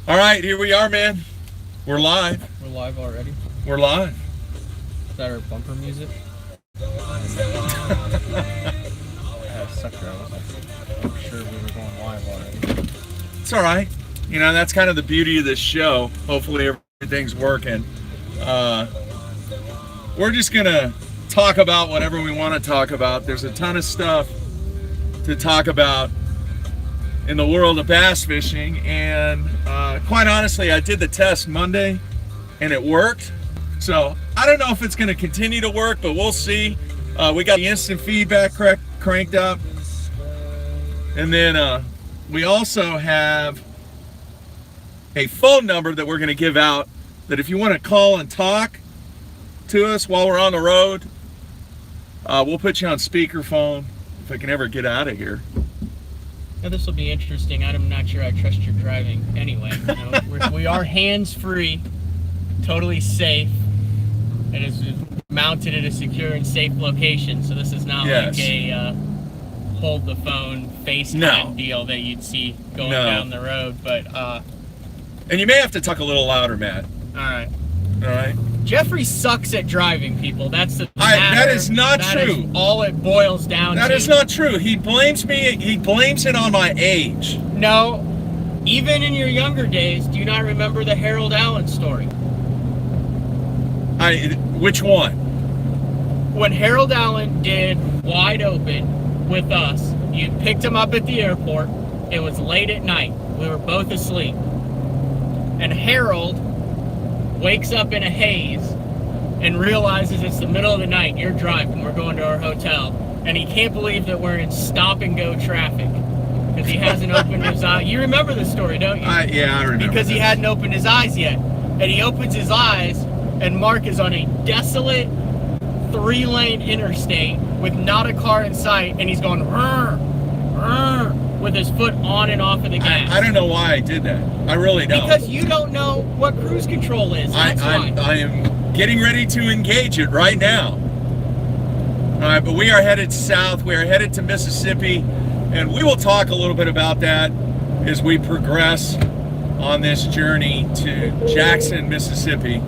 All right, here we are, man. We're live. We're live already. We're live. Is that our bumper music? Sucker. I wasn't sure we were going live already. It's all right. You know, that's kind of the beauty of this show. Hopefully everything's working. We're just going to talk about whatever we want to talk about. There's a ton of stuff to talk about in the world of bass fishing, and quite honestly, I did the test Monday and it worked. So I don't know if it's going to continue to work, but we'll see. We got the instant feedback cranked up, and then we also have a phone number that we're going to give out, that if you want to call and talk to us while we're on the road, we'll put you on speakerphone if I can ever get out of here. Now, this will be interesting. I'm not sure I trust your driving anyway. You know, we are hands-free, totally safe. It is mounted at a secure and safe location, so this is not like a hold the phone FaceTime deal that you'd see going down the road. But and you may have to talk a little louder, Matt. All right. All right. Jeffrey sucks at driving, people. That's the that is not true. Is all it boils down to. That is not true. He blames me. He blames it on my age. No. Even in your younger days, do you not remember the Harold Allen story? Which one? When Harold Allen did Wide Open with us, you picked him up at the airport. It was late at night. We were both asleep. And Harold wakes up in a haze and realizes it's the middle of the night. You're driving. We're going to our hotel. And he can't believe that we're in stop-and-go traffic because he hasn't opened his eyes. You remember the story, don't you? Yeah, I remember. Because he hadn't opened his eyes yet. And he opens his eyes, and Mark is on a desolate 3-lane interstate with not a car in sight, and he's going rrr, rrr, with his foot on and off of the gas. I don't know why I did that. I really don't. Because you don't know what cruise control is. That's why. I am getting ready to engage it right now. All right, but we are headed south. We are headed to Mississippi, and we will talk a little bit about that as we progress on this journey to Jackson, Mississippi.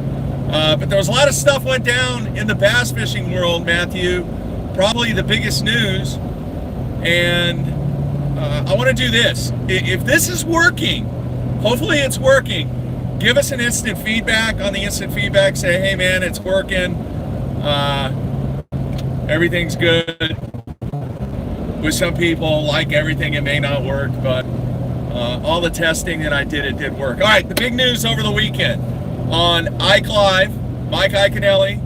But there was a lot of stuff went down in the bass fishing world, Matthew. Probably the biggest news. And I want to do this. If this is working, hopefully it's working, give us an instant feedback on the instant feedback. Say, hey man, it's working. Everything's good. With some people, like everything, it may not work, but all the testing that I did, it did work. All right, the big news over the weekend. On LIV, Mike Iaconelli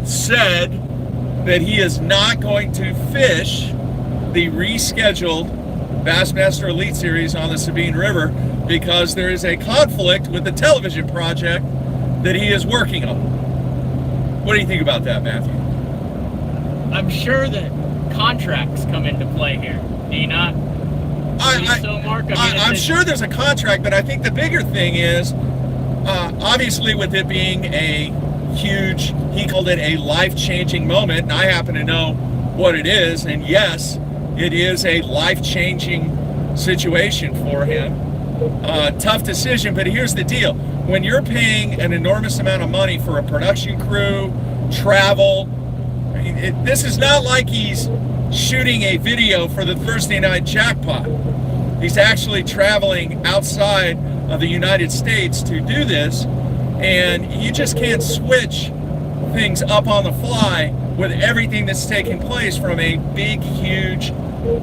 said that he is not going to fish the rescheduled Bassmaster Elite Series on the Sabine River because there is a conflict with the television project that he is working on. What do you think about that, Matthew? I'm sure that contracts come into play here. Do you not? I'm sure there's a contract, but I think the bigger thing is, obviously with it being a huge, he called it a life-changing moment, and I happen to know what it is, and yes, it is a life-changing situation for him. Tough decision, but here's the deal. When you're paying an enormous amount of money for a production crew, travel, this is not like he's shooting a video for the Thursday Night Jackpot. He's actually traveling outside of the United States to do this, and you just can't switch things up on the fly with everything that's taking place from a big, huge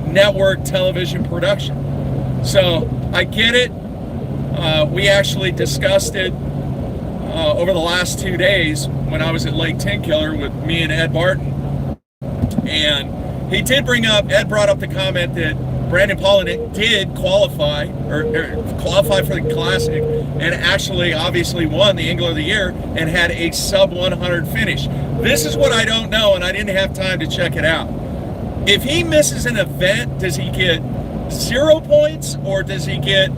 network television production. So I get it. We actually discussed it over the last 2 days when I was at Lake Tenkiller with me and Ed Barton. And he did Ed brought up the comment that Brandon Polinick did qualify or qualify for the Classic and actually obviously won the Angler of the Year and had a sub 100 finish. This is what I don't know, and I didn't have time to check it out. If he misses an event, does he get 0 points, or does he get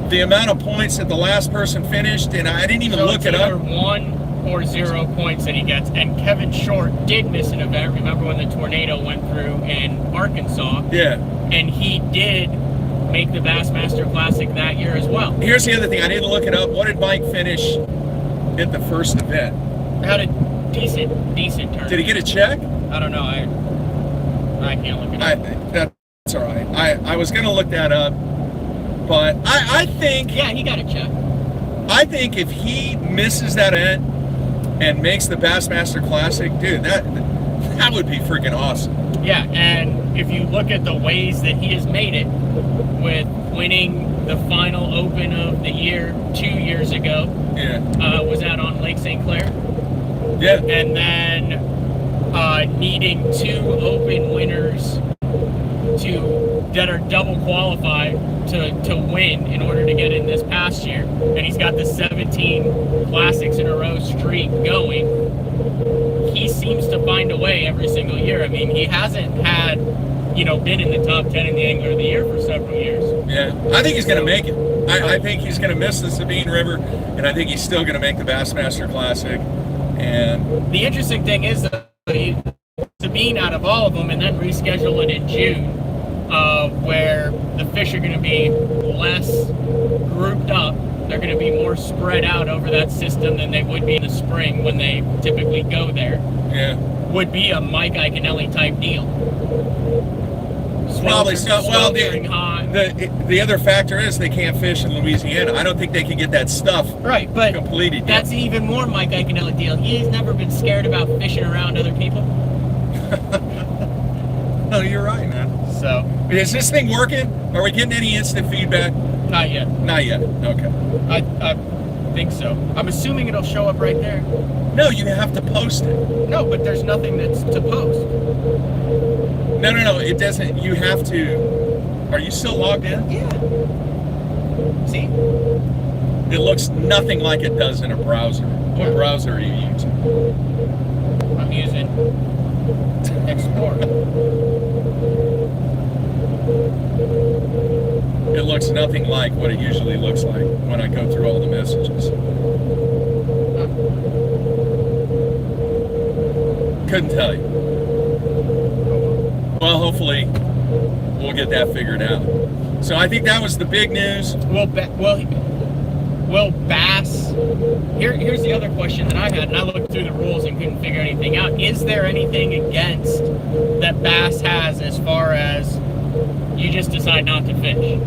the amount of points that the last person finished? And I didn't even look it up. 1 or 0 points that he gets. And Kevin Short did miss an event. Remember when the tornado went through in Arkansas? Yeah. And he did make the Bassmaster Classic that year as well. Here's the other thing. I need to look it up. What did Mike finish at the first event? Had a decent turn. Did he get a check? I don't know. I can't look it up. That's all right. I was going to look that up, but I think... Yeah, he got a check. I think if he misses that event and makes the Bassmaster Classic, dude, that would be freaking awesome. Yeah, and if you look at the ways that he has made it, with winning the final Open of the year 2 years ago, was that on Lake St. Clair? Yeah. And then needing 2 Open winners that are double qualified to win in order to get in this past year. And he's got the 17 classics in a row streak going. He seems to find a way every single year. I mean, he hasn't had, been in the top 10 in the Angler of the Year for several years. Yeah, I think he's going to make it. I think he's going to miss the Sabine River, and I think he's still going to make the Bassmaster Classic. And the interesting thing is that Sabine out of all of them, and then reschedule it in June, where the fish are going to be less grouped up. They're going to be more spread out over that system than they would be in the spring when they typically go there. Yeah. Would be a Mike Iaconelli type deal. Probably so. Well, the other factor is they can't fish in Louisiana. I don't think they can get that stuff completed. That's even more Mike Iaconelli deal. He's never been scared about fishing around other people. No, you're right, man. So, is this thing working? Are we getting any instant feedback? Not yet. Not yet. Okay. I think so. I'm assuming it'll show up right there. No, you have to post it. No, but there's nothing that's to post. No, it doesn't. You have to. Are you still logged in? Yeah. See? It looks nothing like it does in a browser. What browser are you using? I'm using Explorer. It looks nothing like what it usually looks like when I go through all the messages. Couldn't tell you. Well, hopefully we'll get that figured out. So I think that was the big news. Will Bass... Here's the other question that I had, and I looked through the rules and couldn't figure anything out. Is there anything against that Bass has as far as you just decide not to fish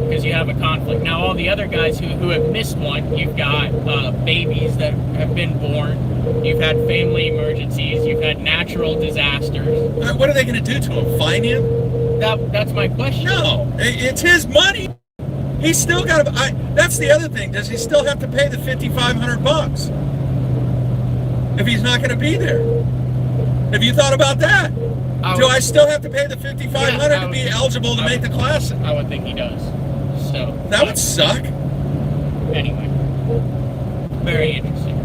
because you have a conflict? Now, all the other guys who have missed one, you've got babies that have been born, you've had family emergencies, you've had natural disasters. What are they going to do to him? Fine him? That's my question. No, it's his money. He's still got to. That's the other thing. Does he still have to pay the $5,500 if he's not going to be there? Have you thought about that? Do I still have to pay the $5,500 to be eligible to make the classic? I would think he does. So that would suck. Anyway, very interesting.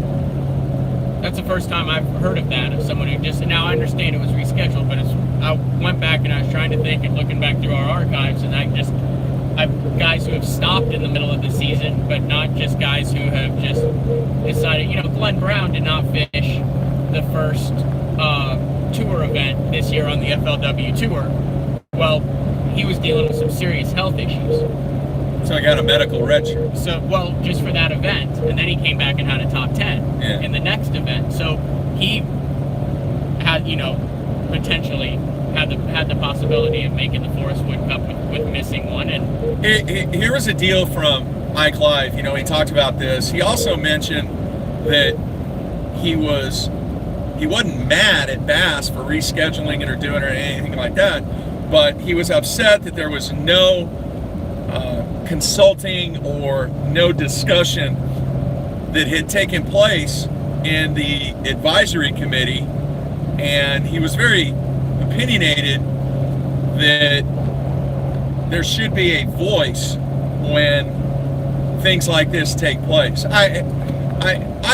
That's the first time I've heard of that, of someone who just... Now, I understand it was rescheduled, but I went back and I was trying to think and looking back through our archives, and I've guys who have stopped in the middle of the season, but not just guys who have just decided... Glenn Brown did not fish the first tour event this year on the FLW Tour. Well, he was dealing with some serious health issues. So I got a medical red shirt. So, well, just for that event. And then he came back and had a top 10 in the next event. So he had, potentially had the possibility of making the Forest Wood Cup with missing one. And here was a deal from Mike Live. He talked about this. He also mentioned that he wasn't mad at Bass for rescheduling it or doing it or anything like that, but he was upset that there was no consulting or no discussion that had taken place in the advisory committee, and he was very opinionated that there should be a voice when things like this take place. I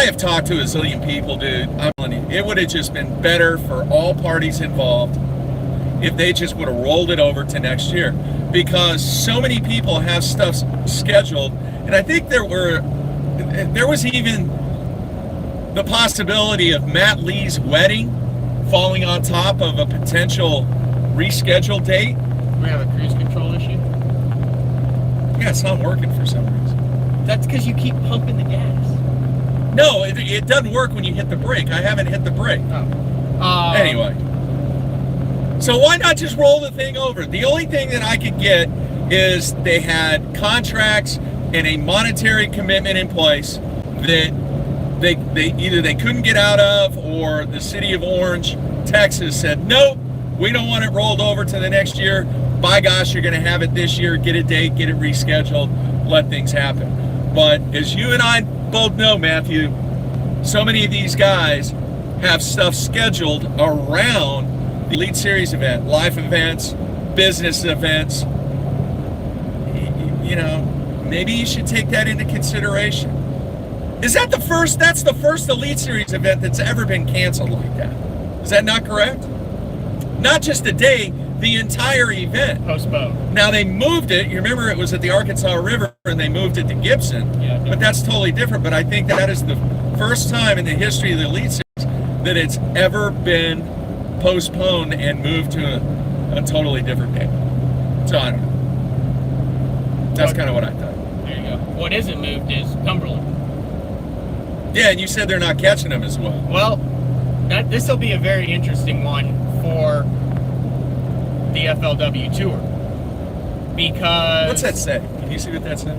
have talked to a zillion people, dude. I'm telling you, it would have just been better for all parties involved if they just would have rolled it over to next year, because so many people have stuff scheduled, and I think there was even the possibility of Matt Lee's wedding falling on top of a potential rescheduled date. We have a cruise control issue. Yeah, it's not working for some reason. That's because you keep pumping the gas. No, it doesn't work when you hit the brake. I haven't hit the brake. Oh. Anyway. So why not just roll the thing over? The only thing that I could get is they had contracts and a monetary commitment in place that they either they couldn't get out of, or the city of Orange, Texas said, nope, we don't want it rolled over to the next year. By gosh, you're going to have it this year. Get a date, get it rescheduled, let things happen. But as you and I both know, Matthew, so many of these guys have stuff scheduled around the Elite Series event, life events, business events. You know, maybe you should take that into consideration. Is that the first? That's the first Elite Series event that's ever been canceled like that. Is that not correct? Not just a day, the entire event. Postponed. Now they moved it. You remember it was at the Arkansas River and they moved it to Gibson. Yeah. But that's totally different. But I think that is the first time in the history of the Elite Series that it's ever been postponed and moved to a totally different day. So I don't know. That's kind of what I thought. There you go. What isn't moved is Cumberland. Yeah, and you said they're not catching them as well. Well, this will be a very interesting one for the FLW Tour, because... What's that say? Can you see what that says?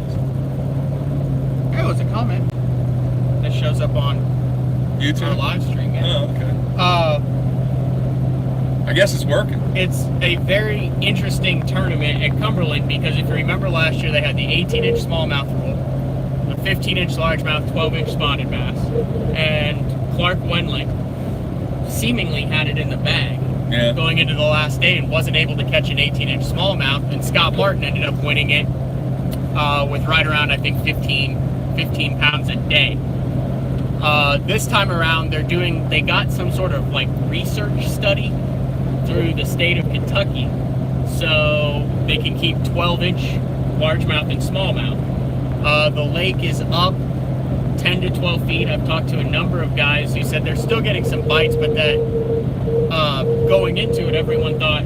It was a comment that shows up on YouTube? our live stream. Yeah. Oh, okay. I guess it's working. It's a very interesting tournament at Cumberland, because if you remember last year, they had the 18-inch smallmouth rule, the 15-inch largemouth, 12-inch spotted bass, and Clark Wendling seemingly had it in the bag going into the last day and wasn't able to catch an 18-inch smallmouth, and Scott Martin ended up winning it with right around, I think, 15 pounds a day. This time around, they got some sort of like research study through the state of Kentucky, so they can keep 12-inch largemouth and smallmouth. The lake is up 10 to 12 feet. I've talked to a number of guys who said they're still getting some bites, but that going into it, everyone thought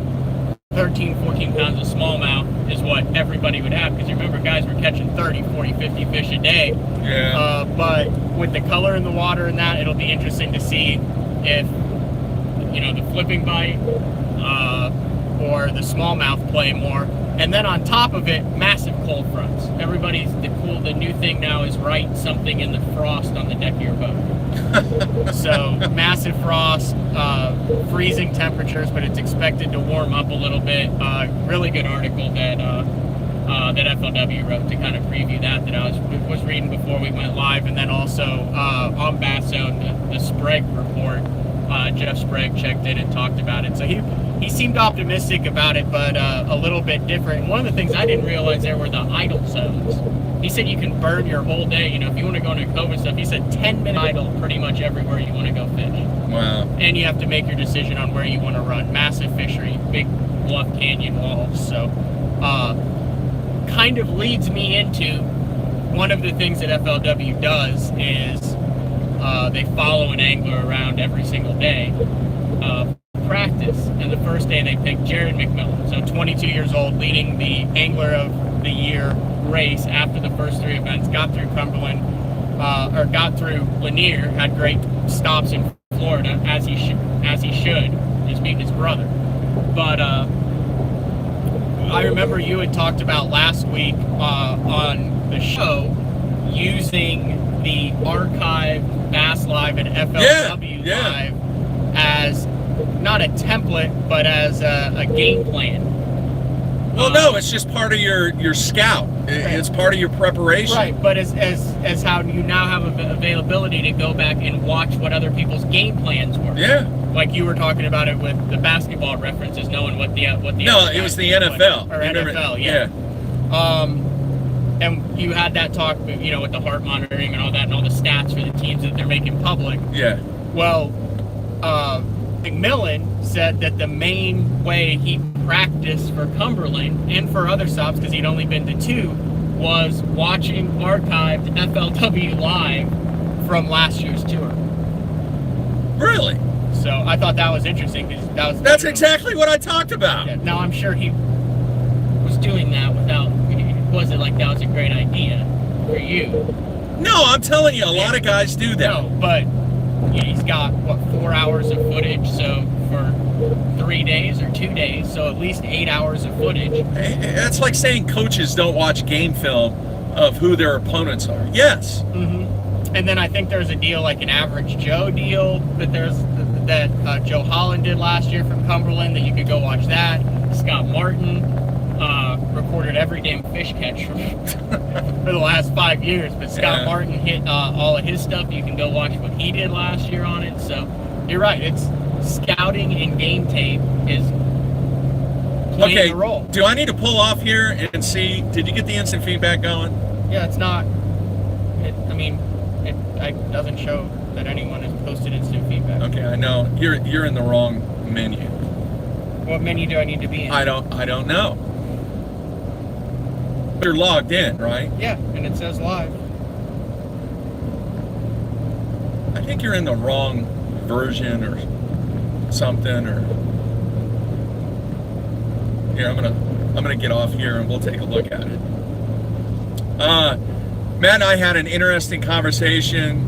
13, 14 pounds of smallmouth is what everybody would have, because you remember guys were catching 30, 40, 50 fish a day. Yeah. But with the color in the water and that, it'll be interesting to see if, the flipping bite or the smallmouth play more. And then on top of it, massive cold fronts. The new thing now is write something in the frost on the deck of your boat. So massive frost, freezing temperatures, but it's expected to warm up a little bit. Really good article that FLW wrote to kind of preview that I was reading before we went live. And then also on Bass Zone, the Sprague report, Jeff Sprague checked in and talked about it. So he seemed optimistic about it, but a little bit different. And one of the things I didn't realize there were the idle zones. He said you can burn your whole day. If you want to go into COVID stuff, he said 10-minute idle pretty much everywhere you want to go fish. Wow. And you have to make your decision on where you want to run. Massive fishery, big bluff canyon walls. So kind of leads me into one of the things that FLW does is they follow an angler around every single day. Practice, and the first day they picked Jared McMillan, so 22 years old, leading the Angler of the Year race after the first three events, got through Cumberland, got through Lanier, had great stops in Florida, as he should, just being his brother. But I remember you had talked about last week on the show using the archived Bass Live and FLW Live as not a template, but as a game plan. Well, no, it's just part of your scout. It's part of your preparation. Right, but as how you now have availability to go back and watch what other people's game plans were. Yeah. Like you were talking about it with the basketball references, knowing what the No, it was the NFL. Or NFL, yeah. And you had that talk, with the heart monitoring and all that, and all the stats for the teams that they're making public. Yeah. Well, McMillan said that the main way he practiced for Cumberland and for other stops, because he'd only been to 2, was watching archived FLW Live from last year's tour. Really? So I thought that was interesting, because that's exactly what I talked about. Yeah, now I'm sure he was doing that without wasn't like that was a great idea for you. No, I'm telling you, a lot of guys do that. No, but he's got, what, 4 hours of footage, so for 3 days or 2 days, so at least 8 hours of footage. That's like saying coaches don't watch game film of who their opponents are. Yes. Mm-hmm. And then I think there's a deal like an Average Joe deal that Joe Holland did last year from Cumberland that you could go watch that. Scott Martin recorded every damn fish catch for the last 5 years, but Scott Martin hit all of his stuff. You can go watch what he did last year on it. So you're right. It's scouting and game tape is playing the role. Do I need to pull off here and see? Did you get the instant feedback going? Yeah, it's not. It doesn't show that anyone has posted instant feedback. Okay, I know you're in the wrong menu. What menu do I need to be in? I don't know. You're logged in, right? Yeah, and it says live. I think you're in the wrong version or something. Or here, I'm gonna get off here and we'll take a look at it. Matt and I had an interesting conversation.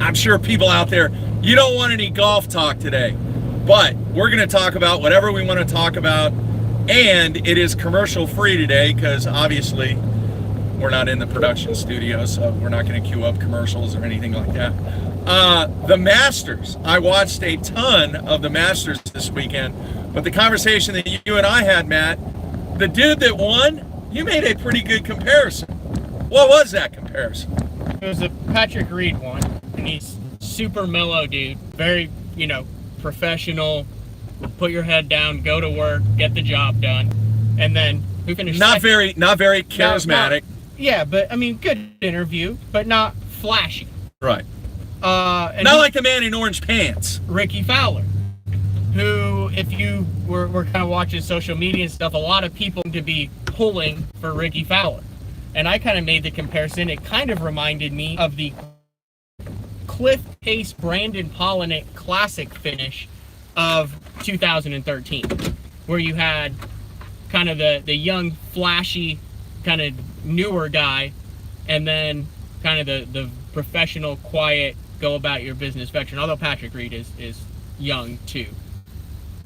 I'm sure people out there, you don't want any golf talk today, but we're going to talk about whatever we want to talk about, and it is commercial free today because obviously we're not in the production studio, so we're not going to queue up commercials or anything like that. The Masters. I watched a ton of the Masters this weekend, but the conversation that you and I had, Matt, the dude that won, you made a pretty good comparison. What was that comparison? It was a Patrick Reed one, and he's super mellow dude, very, professional, put your head down, go to work, get the job done, and then who finished not very charismatic. Yeah, but good interview, but not flashy. Right. And not like the man in orange pants. Ricky Fowler, who, if you were kind of watching social media and stuff, a lot of people seem to be pulling for Ricky Fowler. And I kind of made the comparison. It kind of reminded me of the Cliff Pace Brandon Polinick Classic finish of 2013, where you had kind of the young, flashy, kind of newer guy, and then kind of the professional, quiet, go about your business veteran. Although Patrick Reed is young too.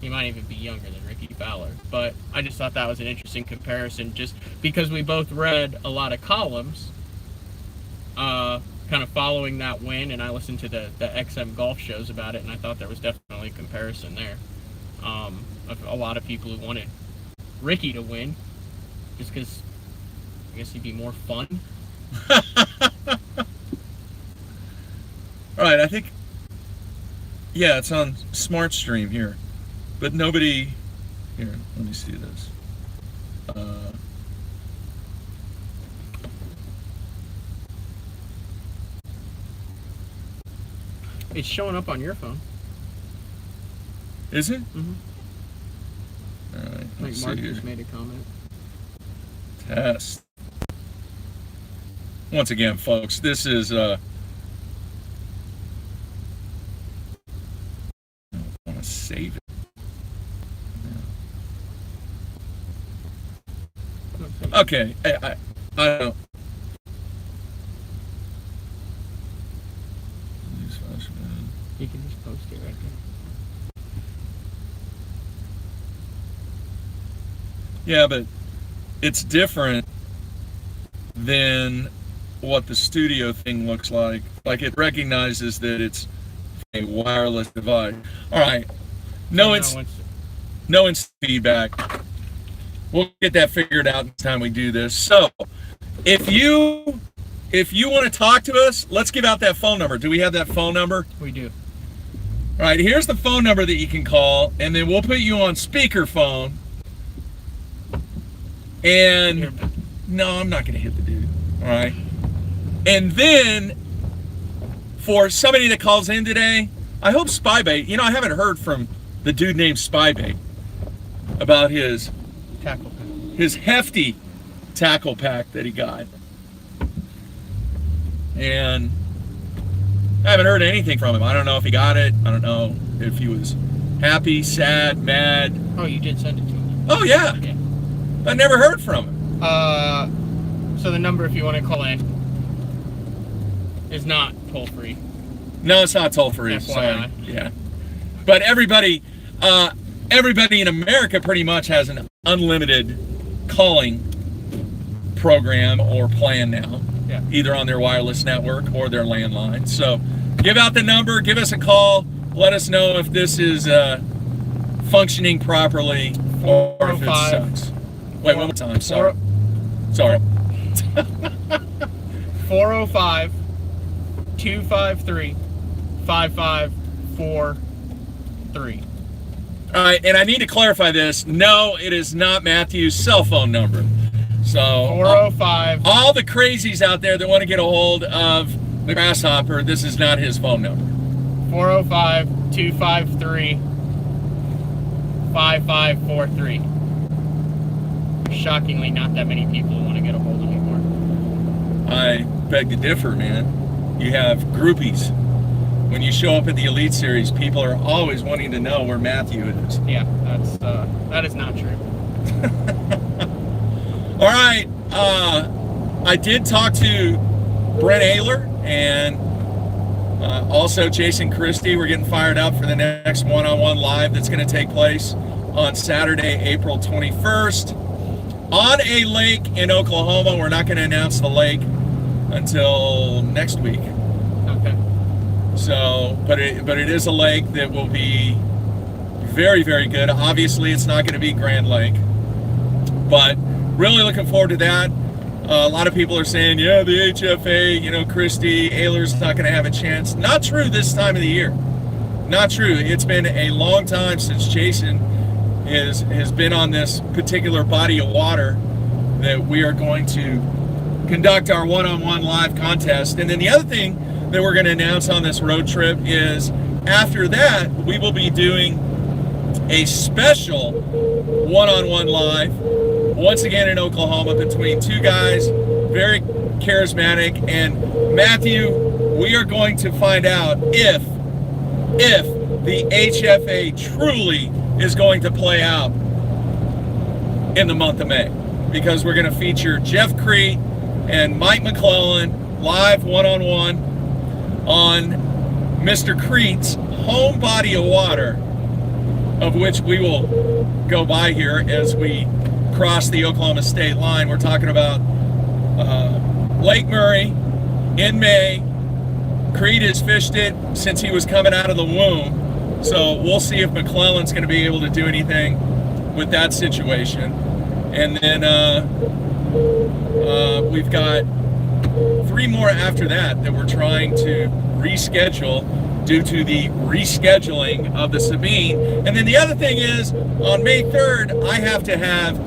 He might even be younger than Ricky Fowler. But I just thought that was an interesting comparison just because we both read a lot of columns kind of following that win, and I listened to the XM golf shows about it, and I thought there was definitely a comparison there of a lot of people who wanted Ricky to win just because I guess he'd be more fun. All right, I think, yeah, it's on Smart Stream here. But nobody, here, let me see this. It's showing up on your phone. Is it? Mm-hmm. All right, Like let's Mark see here. just made a comment. Test. Once again, folks, this is, I want to save it. Okay, I don't. You can just post it right there. Yeah, but it's different than what the studio thing looks like. Like it recognizes that it's a wireless device. All right, no instant feedback. We'll get that figured out next time we do this. So, if you want to talk to us, let's give out that phone number. Do we have that phone number? We do. All right, here's the phone number that you can call, and then we'll put you on speakerphone. And no, I'm not going to hit the dude. All right. And then for somebody that calls in today, I hope Spybait. I haven't heard from the dude named Spybait about his tackle pack. His hefty tackle pack that he got. And I haven't heard anything from him. I don't know if he got it. I don't know if he was happy, sad, mad. Oh, you did send it to him. Oh, yeah. I never heard from him. So the number, if you want to call in, is not toll free. No, it's not toll free. FYI. Sorry. Yeah. But everybody in America pretty much has an unlimited calling program or plan now, Yeah. either on their wireless network or their landline. So give out the number, give us a call, let us know if this is functioning properly or if it 405. sucks. Wait, one more time. Sorry. Sorry. 405 253 5543. All right, and I need to clarify this. No, it is not Matthew's cell phone number. So 405. all the crazies out there that want to get a hold of the Grasshopper, this is not his phone number. 405 253 5543. Shockingly, not that many people want to get a hold of anymore. I beg to differ, man. You have groupies. When you show up at the Elite Series, people are always wanting to know where Matthew is. Yeah, that is not true. All right, I did talk to Brent Ayler and also Jason Christie. We're getting fired up for the next one-on-one live that's going to take place on Saturday, April 21st on a lake in Oklahoma. We're not going to announce the lake until next week. Okay. So, but it is a lake that will be very, very good. Obviously, it's not going to be Grand Lake, but really looking forward to that. A lot of people are saying, yeah, the HFA, Christie, Ayler's not going to have a chance. Not true this time of the year. Not true. It's been a long time since Jason has been on this particular body of water that we are going to conduct our one-on-one live contest. And then the other thing that we're going to announce on this road trip is after that, we will be doing a special one-on-one live once again in Oklahoma between two guys, very charismatic. And Matthew, we are going to find out if the HFA truly is going to play out in the month of May, because we're going to feature Jeff Crete and Mike McClellan live one-on-one on Mr. Crete's home body of water, of which we will go by here as we cross the Oklahoma state line. We're talking about Lake Murray in May. Crete has fished it since he was coming out of the womb. So we'll see if McClellan's going to be able to do anything with that situation. And then we've got 3 more after that we're trying to reschedule due to the rescheduling of the Sabine. And then the other thing is, on May 3rd, I have to have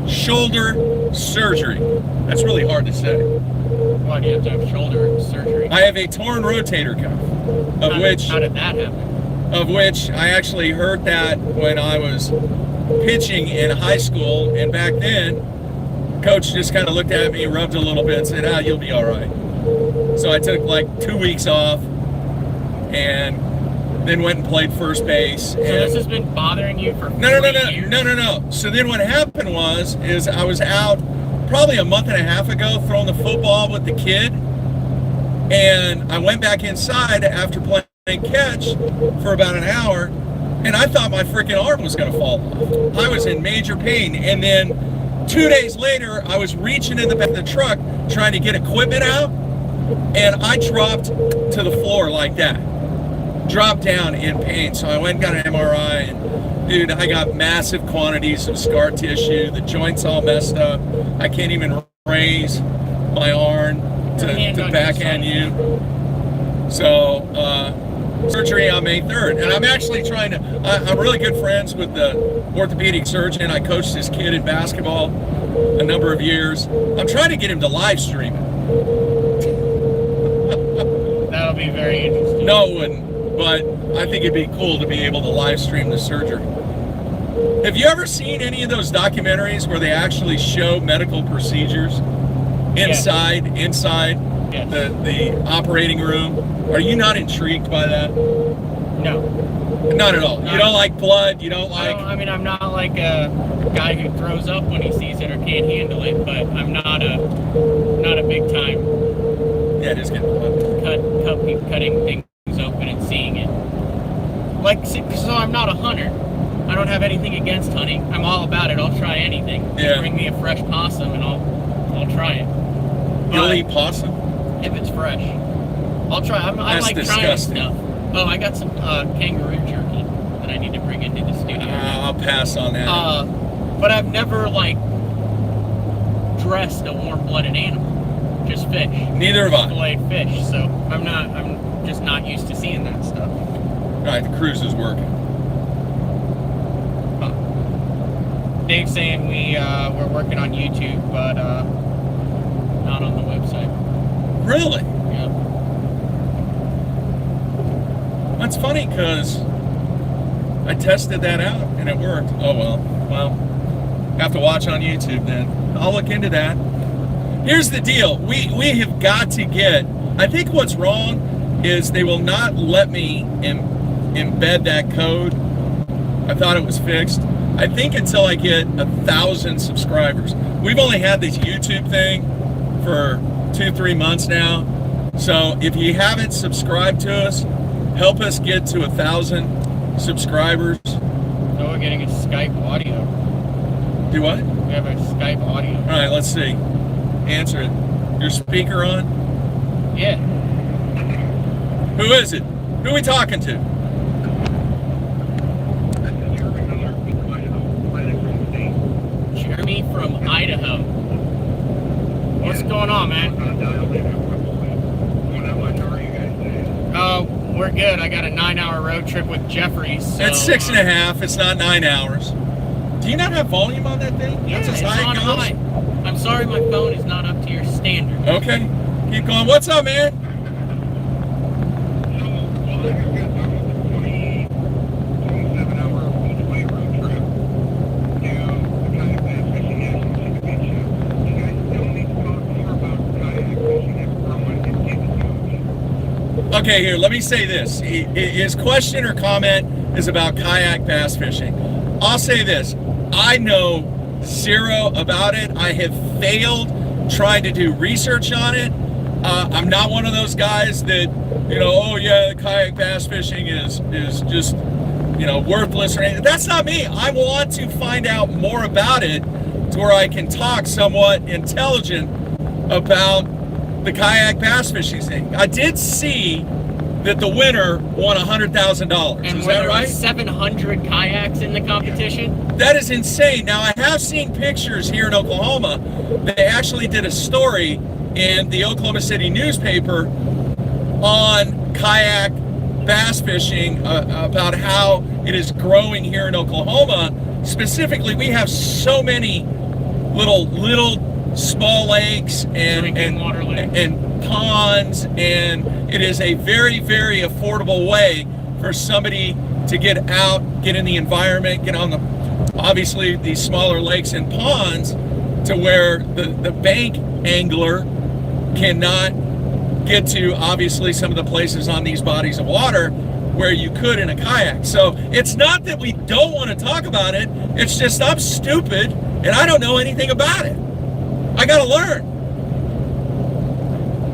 shoulder surgery. That's really hard to say. Why do you have to have shoulder surgery? I have a torn rotator cuff, How did that happen? Of which I actually hurt that when I was pitching in high school, and back then, coach just kind of looked at me, rubbed a little bit, and said, you'll be all right. So I took like 2 weeks off, and then went and played first base. So this has been bothering you for 3 years? No. So then what happened is I was out probably a month and a half ago throwing the football with the kid, and I went back inside after playing catch for about an hour, and I thought my freaking arm was going to fall off. I was in major pain, and then 2 days later, I was reaching in the back of the truck trying to get equipment out, and I dropped to the floor like that. Dropped down in pain. So I went and got an MRI, and dude, I got massive quantities of scar tissue. The joint's all messed up. I can't even raise my arm to backhand you. So, surgery on May 3rd. And I'm actually trying to, I'm really good friends with the orthopedic surgeon. I coached this kid in basketball a number of years. I'm trying to get him to live stream it. That'll be very interesting. No, it wouldn't. But I think it'd be cool to be able to live stream the surgery. Have you ever seen any of those documentaries where they actually show medical procedures inside Yes. the operating room? Are you not intrigued by that? No. Not at all. You don't like blood. You don't like. I mean, I'm not like a guy who throws up when he sees it or can't handle it, but I'm not a big time. Yeah, just getting blood. Cutting things open and seeing it. Like, so I'm not a hunter. I don't have anything against hunting. I'm all about it. I'll try anything. Yeah. You bring me a fresh possum and I'll try it. You'll eat possum? If it's fresh, I'll try. I like disgusting. trying stuff. Oh, I got some kangaroo jerky that I need to bring into the studio. I'll pass on that. But I've never like dressed a warm-blooded animal. Just fish. Neither have I. Filleted fish. So I'm just not used to seeing that stuff. All right, the cruise is working. Dave's saying we're working on YouTube, but not on the website. Really? Yeah. That's funny because I tested that out and it worked. Oh well. Well, have to watch on YouTube then. I'll look into that. Here's the deal. We have got to get. I think what's wrong is they will not let me embed that code. I thought it was fixed. I think until I get 1,000 subscribers. We've only had this YouTube thing for 2-3 months now. So if you haven't subscribed to us, help us get to 1,000 subscribers. So we're getting a Skype audio. Do what? We have a Skype audio. All right, let's see. Answer it. Your speaker on? Yeah. Who is it? Who are we talking to? Jeremy from Idaho. What's going on, man? Oh, we're good. I got a 9-hour road trip with Jeffries. So, It's 6.5. It's not 9 hours. Do you not have volume on that thing? Yeah, That's as it's high on it goes? high. I'm sorry my phone is not up to your standard. Okay. Keep going. What's up, man? Okay, here, let me say this. His question or comment is about kayak bass fishing. I'll say this. I know zero about it. I have failed trying to do research on it. I'm not one of those guys that, oh yeah, kayak bass fishing is just, worthless or anything. That's not me. I want to find out more about it to where I can talk somewhat intelligent about the kayak bass fishing thing. I did see that the winner won $100,000. And Is that right? 700 kayaks in the competition? That is insane. Now, I have seen pictures here in Oklahoma. They actually did a story in the Oklahoma City newspaper on kayak bass fishing, about how it is growing here in Oklahoma. Specifically, we have so many little small lakes and ponds, and it is a very, very affordable way for somebody to get out, get in the environment, get on obviously these smaller lakes and ponds, to where the bank angler cannot get to, obviously, some of the places on these bodies of water where you could in a kayak. So it's not that we don't want to talk about it, it's just I'm stupid and I don't know anything about it. I gotta learn.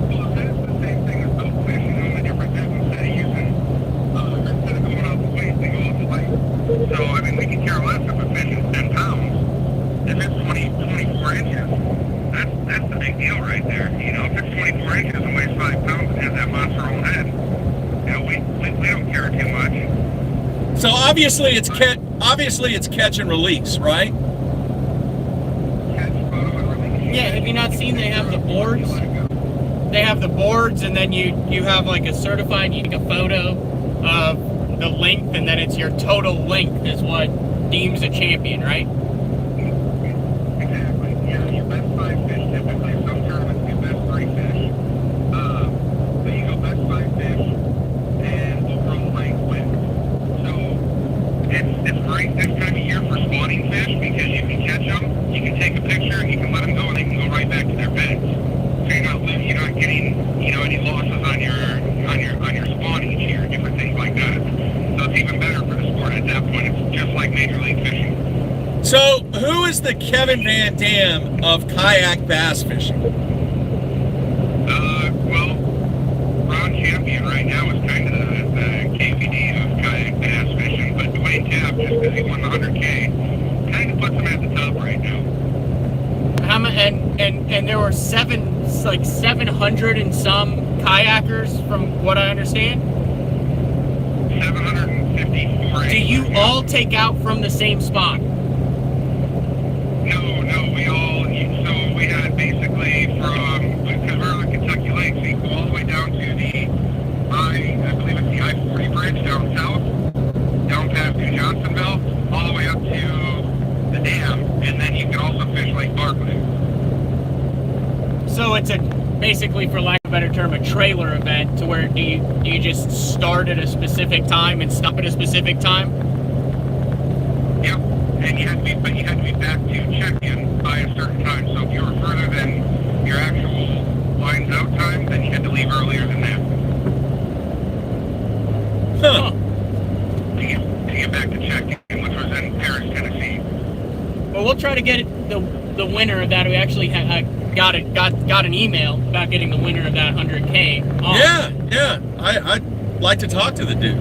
Well, that's the same thing as boat fishing. The only difference is instead of using, instead of going off the waist, they go off the lake. So, I mean, we can care less if a fish is 10 pounds. If it's 24 inches, that's the big deal right there. If it's 24 inches and weighs 5 pounds and has that monster on head, we don't care too much. So obviously it's catch and release, right? Yeah, have you not seen they have the boards? They have the boards, and then you have like a certified, you take a photo of the length, and then it's your total length is what deems a champion, right? Exactly. Yeah, your best 5 fish typically. Some tournaments get best 3 fish. But you go best 5 fish and overall length wins. So it's great this time of year for spawning fish because you can catch them, you can take a picture, you can let them go, and they can go right back to their beds. So you're not getting any losses on your spawn each year, different things like that. the Kevin Van Dam of kayak bass fishing? Well, Ron Champion right now is kind of the KVD of kayak bass fishing, but Dwayne Tapp, just because he won the 100K, kind of puts him at the top right now. And there were 700 and some kayakers, from what I understand. 754. Do you all take out from the same spot? No, so we had basically because we're on Kentucky Lake, so you go all the way down to I believe it's the I-40 bridge down south, down past New Johnsonville, all the way up to the dam, and then you can also fish Lake Barkley. So it's basically, for lack of a better term, a trailer event, to where do you just start at a specific time and stop at a specific time? Yep, and you had to be back to check-in by a certain time. So if you were further than your actual lines out time, then you had to leave earlier than that. Huh. To get back to check-in, which was in Paris, Tennessee. Well, we'll try to get the winner of that. We actually got an email about getting the winner of that 100K on. Yeah. I'd like to talk to the dude.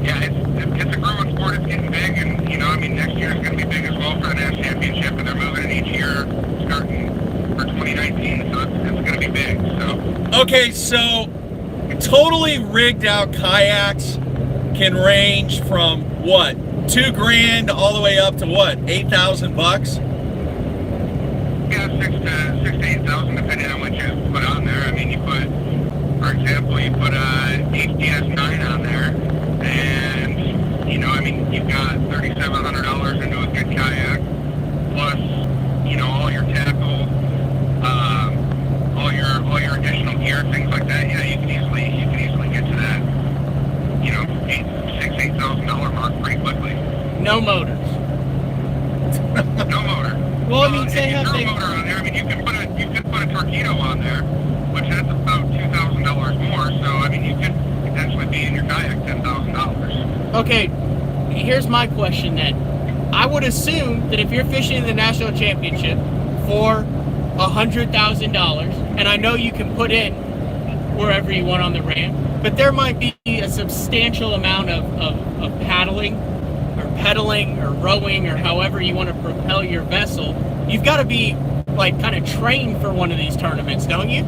Yeah, it's a growing sport. It's getting big, and next year is going to be big as well for the National Championship, and they're moving it each year starting for 2019. So it's going to be big. So Okay, so totally rigged out kayaks can range from what, $2,000 all the way up to what, $8,000? yeah, 6,000 to 8,000 depending on what you put on there. I mean, for example, you put a HDS 9 on there, and you've got $3,700 into a good kayak, plus all your tackle, all your additional gear, things like that. Yeah, you can easily get to that, $8,000 mark pretty quickly. No motors. No motor. Well, I mean, if say you have throw they. a motor on there. I mean, you could put a torpedo on there, which that's about $2,000 more. So you could potentially be in your kayak $10,000. Okay, here's my question then. I would assume that if you're fishing in the national championship for $100,000, and I know you can put in wherever you want on the ramp, but there might be a substantial amount of paddling or pedaling or rowing or however you want to propel your vessel. You've got to be kind of trained for one of these tournaments, don't you?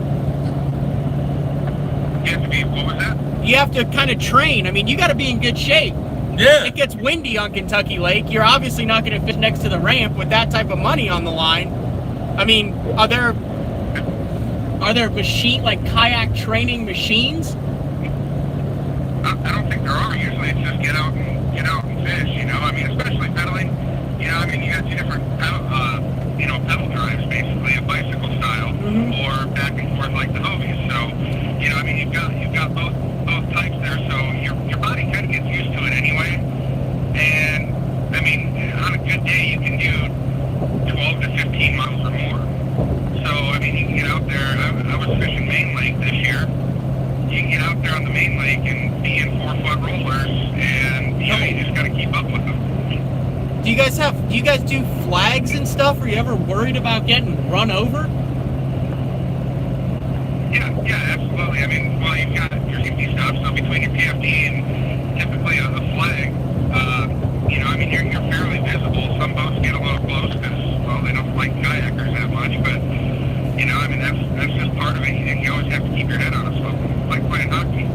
You have to be, what was that? You have to kind of train. I mean, you got to be in good shape. Yeah. It gets windy on Kentucky Lake. You're obviously not going to fish next to the ramp with that type of money on the line. I mean, are there kayak training machines? I don't think there are. Usually it's just get out and fish. Especially pedaling. You got two different pedal drives, basically a bicycle style, or back and forth like the Hovies. So, you've got both types there. So your body kind of gets used to it anyway. And on a good day you can do 12 to 15 miles or more. So you can get out there. I was fishing Main Lake this year. You can get out there on the Main Lake and be in 4-foot rollers, and you just got to keep up with them. Do you guys do flags and stuff? Are you ever worried about getting run over? Yeah, absolutely. You've got your safety stuff, so between your PFD and typically a flag, you're fairly visible. Some boats get a little close because, they don't like kayakers that much, but, that's just part of it, and you always have to keep your head on a swivel. Like playing hockey.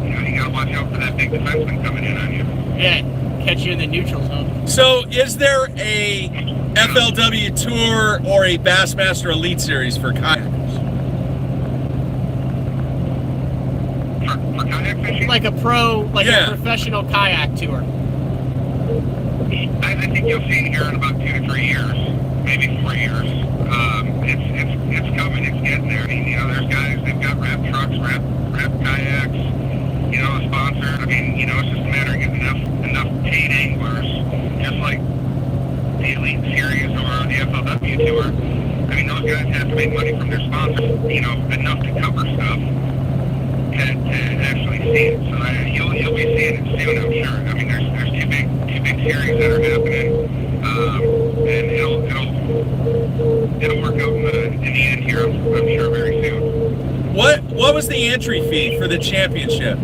You got to watch out for that big defenseman coming in on you. Yeah, catch you in the neutral zone. So is there a FLW Tour or a Bassmaster Elite Series for kayakers? For kayak fishing? Like a professional kayak tour. I think you'll see it here in about 2 to 3 years, maybe 4 years. It's coming, it's getting there. There's guys, they've got wrap trucks, wrap kayaks, sponsored. It's just a matter of getting enough paid anglers, just like the Elite Series or the FLW Tour. Those guys have to make money from their sponsors, enough to cover stuff. to actually see it. So you'll be seeing it soon, I'm sure. I mean, there's two big series that are happening, and it'll work out in the end here. I'm sure very soon. What was the entry fee for the championship?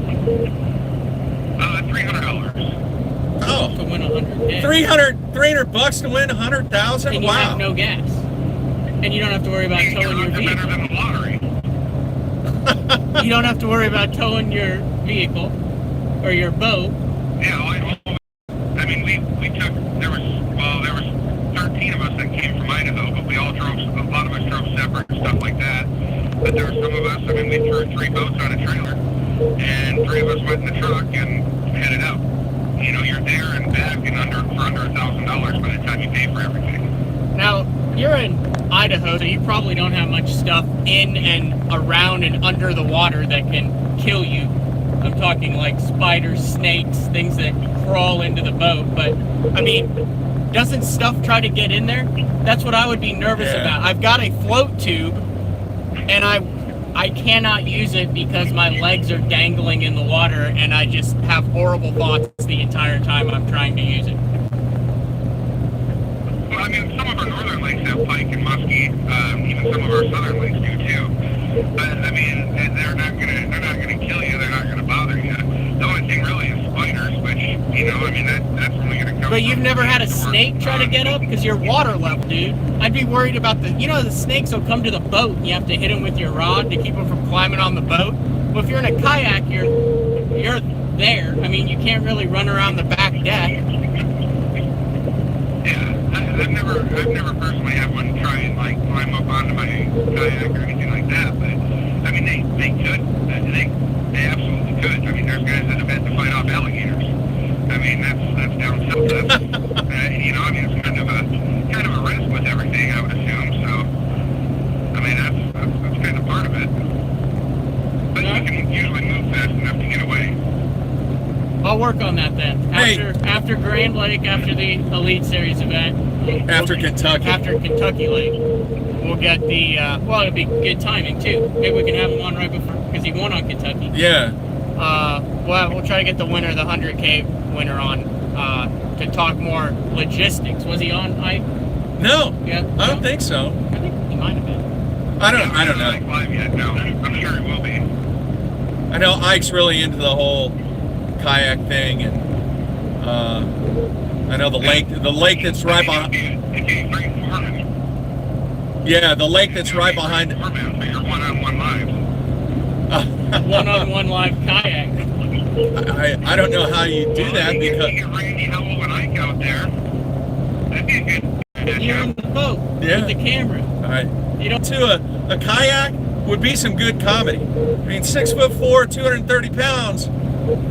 $300. Oh, To win 100K. $300 to win 100,000. And you Wow. have no gas. And you don't have to worry about towing your Better vehicle. than the lottery. You don't have to worry about towing your vehicle or your boat. Yeah, I mean, we took, there was 13 of us that came from Idaho, but we all drove, a lot of us drove separate and stuff like that. But there were some of us, I mean, we threw 3 boats on a trailer, and 3 of us went in the truck and headed out. You know, you're there and back in under $1,000 by the time you pay for everything. Now, you're in Idaho, so you probably don't have much stuff in and around and under the water that can kill you. I'm talking like spiders, snakes, things that crawl into the boat. But, I mean, doesn't stuff try to get in there? That's what I would be nervous about. I've got a float tube, and I cannot use it because my legs are dangling in the water, and I just have horrible thoughts the entire time I'm trying to use it. Well, I mean, some of our northern lakes have pike and muskie. Even some of our southern lakes do too. But I mean, they're not gonna kill you. They're not gonna bother you. The only thing really is spiders, which, you know, I mean, that's only gonna come. But you've never had a snake try to get up because you're water level, dude. I'd be worried about the snakes will come to the boat and you have to hit them with your rod to keep them from climbing on the boat. Well, if you're in a kayak, you're there. I mean, you can't really run around the back deck. Yeah, I've never personally had one try and like climb up onto my kayak or anything like that. But I mean, they could. They absolutely could. I mean, there's guys that have had to fight off alligators. I mean, that's down south. You know, I mean, it's kind of a risk with everything, I would assume. So, I mean, that's kind of part of it. But you can usually move fast enough to get away. I'll work on that then. After Grand Lake, after the Elite Series event. After Kentucky. After Kentucky Lake, we'll get the, it'll be good timing too. Maybe we can have him on right before, because he won on Kentucky. Yeah. Well, we'll try to get the winner, the 100K winner on, to talk more logistics. Was he on, Ike? No. Yeah. I don't think so. I think he might have been. I don't know. Like LIV yet? No, I'm sure it will be. I know Ike's really into the whole kayak thing, and I know the lake that's right behind. Yeah, the lake that's right behind. You're one-on-one live. One-on-one live kayak. I don't know how you do that because you get Randy Howell and Ike out there. That'd be a good. You're in the boat with the camera. All right. You don't. To a kayak would be some good comedy. I mean, 6'4", 230 pounds.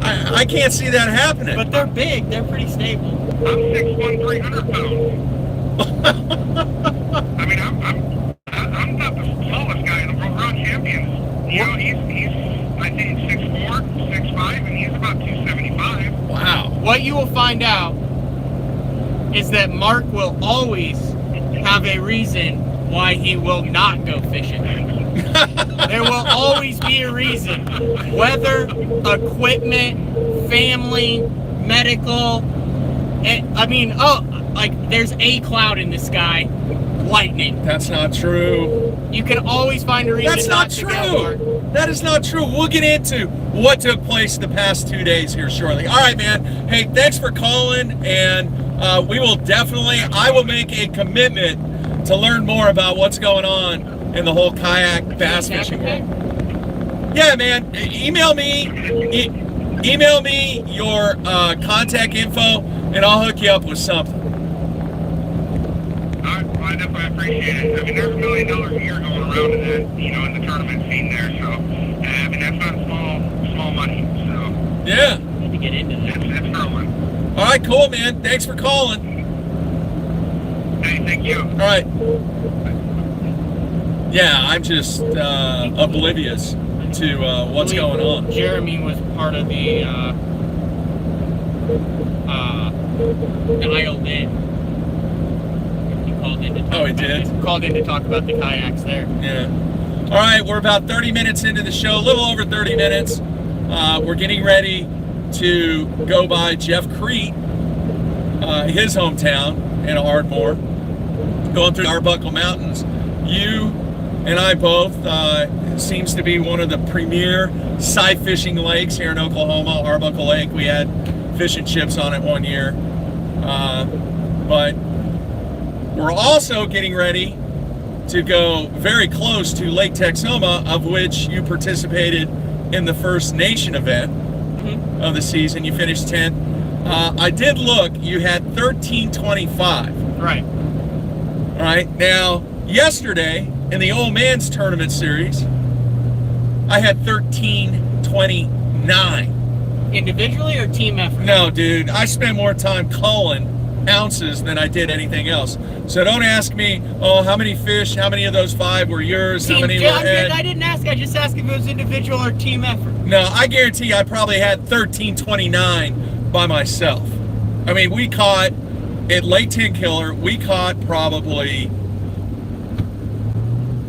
I can't see that happening. But they're big. They're pretty stable. I'm 6'1", 300 pounds. I mean, I'm not the tallest guy in the world. We're on champions. You know, he's I think 6'4", 6'5", and he's about 275. Wow. What you will find out is that Mark will always have a reason why he will not go fishing. There will always be a reason. Weather, equipment, family, medical. There's a cloud in the sky. Lightning. That's not true. You can always find a reason That's not to go, true. Mark. That is not true. We'll get into what took place the past 2 days here shortly. All right, man. Hey, thanks for calling, and I will make a commitment to learn more about what's going on in the whole kayak bass fishing world. Yeah, man. Email me your contact info, and I'll hook you up with something. Well, I definitely appreciate it. I mean, there's $1 million a year going around in the tournament scene there. So, I mean, that's not small money. So, Yeah. Need to get into that. it's growing. All right, cool, man. Thanks for calling. Hey, thank you. All right. Yeah, I'm just oblivious to what's going on. Jeremy was part of the dialed in. He called in to talk Oh, he did? Called in to talk about the kayaks there. Yeah. All right, we're about 30 minutes into the show, a little over 30 minutes. We're getting ready to go by Jeff Crete, his hometown in Ardmore, going through the Arbuckle Mountains. You and I both, seems to be one of the premier side fishing lakes here in Oklahoma, Arbuckle Lake. We had fish and chips on it one year. But we're also getting ready to go very close to Lake Texoma, of which you participated in the First Nation event of the season. You finished 10th. I did look, you had 13:25. Right. All right. Now, yesterday in the Old Man's Tournament Series, I had 13:29. Individually or team effort? No, dude, I spent more time culling ounces than I did anything else. So don't ask me, oh, how many fish, how many of those 5 were yours, how many were Ed? I didn't ask, I just asked if it was individual or team effort. No, I guarantee I probably had 13:29 by myself. I mean, we caught, at Lake Tenkiller, we caught probably